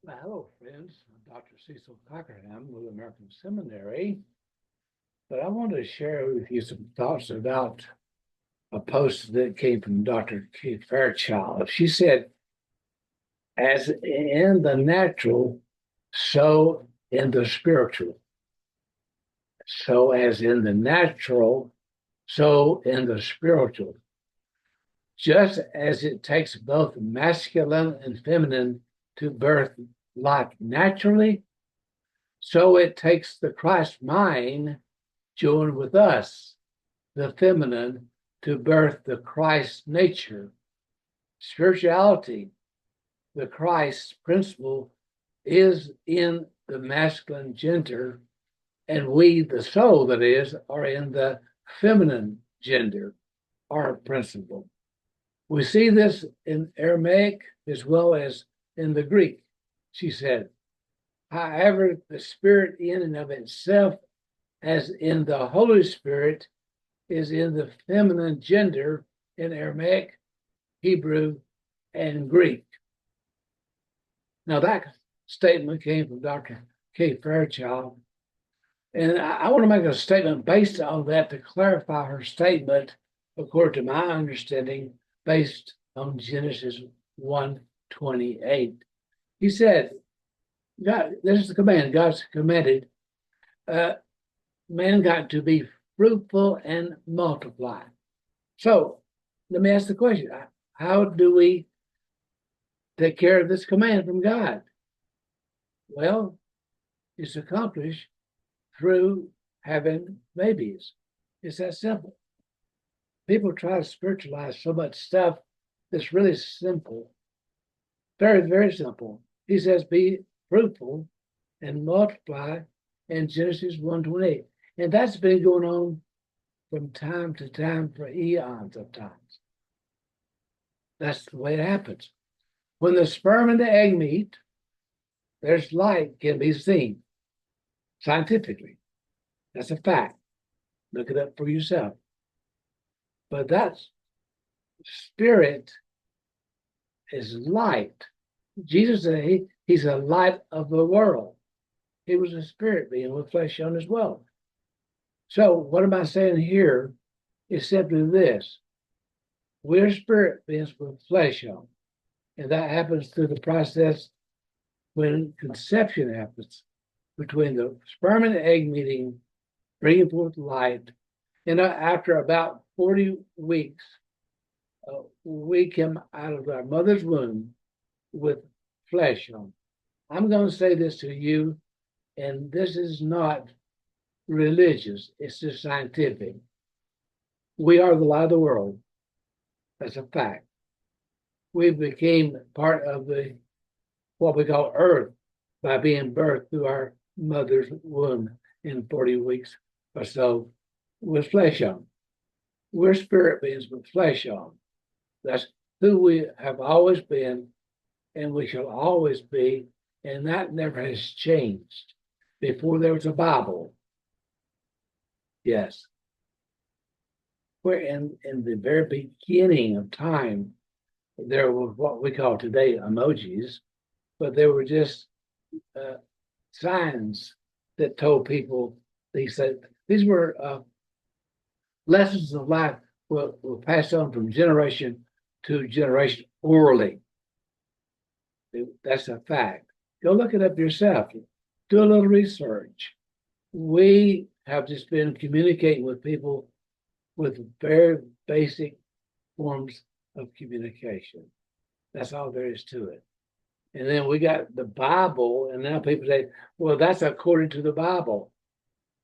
Well, hello, friends. I'm Dr. Cecil Cockerham with American Seminary, but I wanted to share with you some thoughts about a post that came from Dr. Keith Fairchild. She said, as in the natural, so in the spiritual. So as in the natural, so in the spiritual. Just as it takes both masculine and feminine to birth life naturally, so it takes the Christ mind joined with us, the feminine, to birth the Christ nature. Spirituality, the Christ principle, is in the masculine gender, and we, the soul that is, are in the feminine gender, our principle. We see this in Aramaic as well as in the Greek, she said. However, the spirit in and of itself, as in the Holy Spirit, is in the feminine gender in Aramaic, Hebrew, and Greek. Now, that statement came from Dr. Kay Fairchild. And I want to make a statement based on that to clarify her statement, according to my understanding, based on Genesis 1:28. He said, God, this is the command. God's commanded, uh, man got to be fruitful and multiply. So let me ask the question, how do we take care of this command from God? Well, it's accomplished through having babies. It's that simple. People try to spiritualize so much stuff that's really simple, very, very simple. He says, be fruitful and multiply in Genesis 1:28. And that's been going on from time to time for eons of times. That's the way it happens. When the sperm and the egg meet, there's light can be seen scientifically. That's a fact. Look it up for yourself. But that spirit is light. Jesus said he's a light of the world. He was a spirit being with flesh on as well. So what am I saying here is simply this. We're spirit beings with flesh on. And that happens through the process when conception happens between the sperm and the egg meeting, bringing forth light. And after about 40 weeks, we come out of our mother's womb with flesh on. I'm going to say this to you, and this is not religious, it's just scientific. We are the light of the world. That's a fact. We became part of the what we call earth by being birthed through our mother's womb in 40 weeks or so with flesh on. We're spirit beings with flesh on. That's who we have always been, and we shall always be, and that never has changed. Before there was a Bible, yes, we're in the very beginning of time. There were what we call today emojis, but they were just uh, signs that told people these were lessons of life were passed on from generation to generation orally. That's a fact. Go look it up yourself. Do a little research. We have just been communicating with people with very basic forms of communication. That's all there is to it. And then we got the Bible, and now people say, well, that's according to the Bible.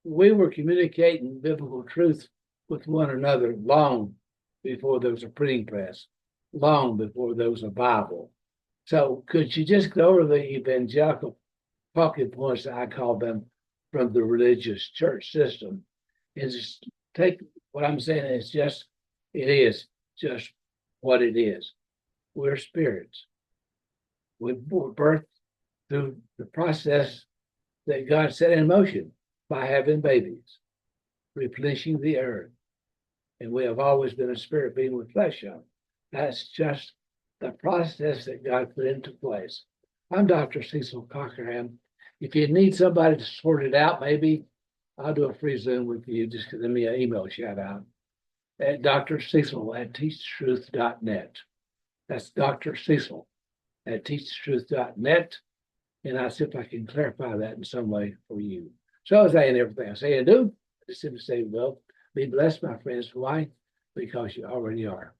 We were communicating biblical truth with one another long before there was a printing press, long before there was a Bible. So could you just go over the evangelical talking points, I call them, from the religious church system, and just take what I'm saying is just, it is just what it is. We're spirits. We were birthed through the process that God set in motion by having babies, replenishing the earth. And we have always been a spirit being with flesh on. That's just the process that God put into place. I'm Dr. Cecil Cockerham. If you need somebody to sort it out, maybe I'll do a free Zoom with you. Just send me an email shout out at Dr. Cecil at teachtruth.net. That's Dr. Cecil at teachtruth.net. And I'll see if I can clarify that in some way for you. So as I end everything I say and do, I just simply say, well, be blessed, my friends. Why? Because you already are.